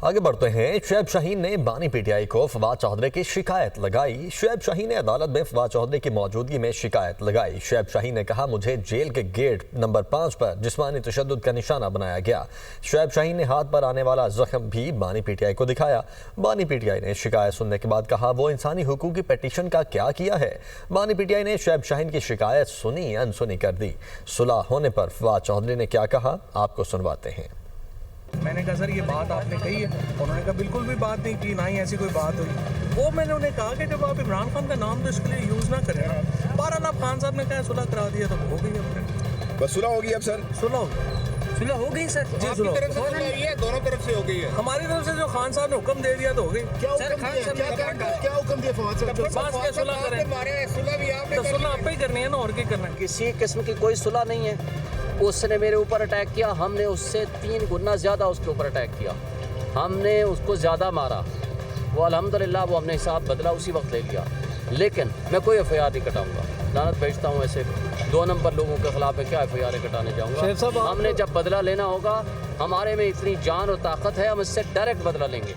आगे बढ़ते हैं। शुएब शाहीन ने बानी पीटीआई को फवाद चौधरी की शिकायत लगाई। शुएब शाहीन ने अदालत में फवाद चौधरी की मौजूदगी में शिकायत लगाई। शुएब शाहीन ने कहा, मुझे जेल के गेट नंबर 5 पर जिस्मानी तशद्दुद का निशाना बनाया गया। शुएब शाहीन ने हाथ पर आने वाला जख्म भी बानी पीटीआई को दिखाया। बानी पीटीआई ने शिकायत सुनने के बाद कहा, वो इंसानी हुकूक की पटिशन का क्या किया है। बानी पीटीआई ने शुएब शाहीन की शिकायत सुनी अनसुनी कर दी। सुलह होने पर फवाद चौधरी ने क्या कहा, आपको सुनवाते हैं। मैंने कहा सर ये बात आपने कही है। उन्होंने कहा बिल्कुल भी बात नहीं की, ना ही ऐसी कोई बात हुई। वो मैंने उन्हें कहा कि जब आप इमरान खान का नाम तो इसके लिए यूज़ ना करें ना। बहरहाल आप खान साहब ने कहा सुलह करा दिया तो हो गई अपने। बस सुलह होगी अब सर? सुलह हो गई सर जी। सुलह दोनों तरफ से हो गई है। हमारी तरफ से जो खान साहब ने हुक्म दे दिया तो हो गई। क्या हुक्म दिया फवाद साहब? बस के सुलह करें, तो सुलह आप ही करनी है ना, और क्या करना है। किसी किस्म की कोई सुलह नहीं है। उसने मेरे ऊपर अटैक किया, हमने उससे 3 गुना ज़्यादा उसके ऊपर अटैक किया। हमने उसको ज़्यादा मारा। वो अल्हम्दुलिल्लाह वो हमने हिसाब बदला, उसी वक्त ले लिया। लेकिन मैं कोई FIR नहीं कटाऊंगा। लानत भेजता हूँ ऐसे 2 नंबर लोगों के खिलाफ है, क्या FIR कटाने जाऊँगा। हमने जब बदला लेना होगा, हमारे में इतनी जान और ताकत है, हम इससे डायरेक्ट बदला लेंगे।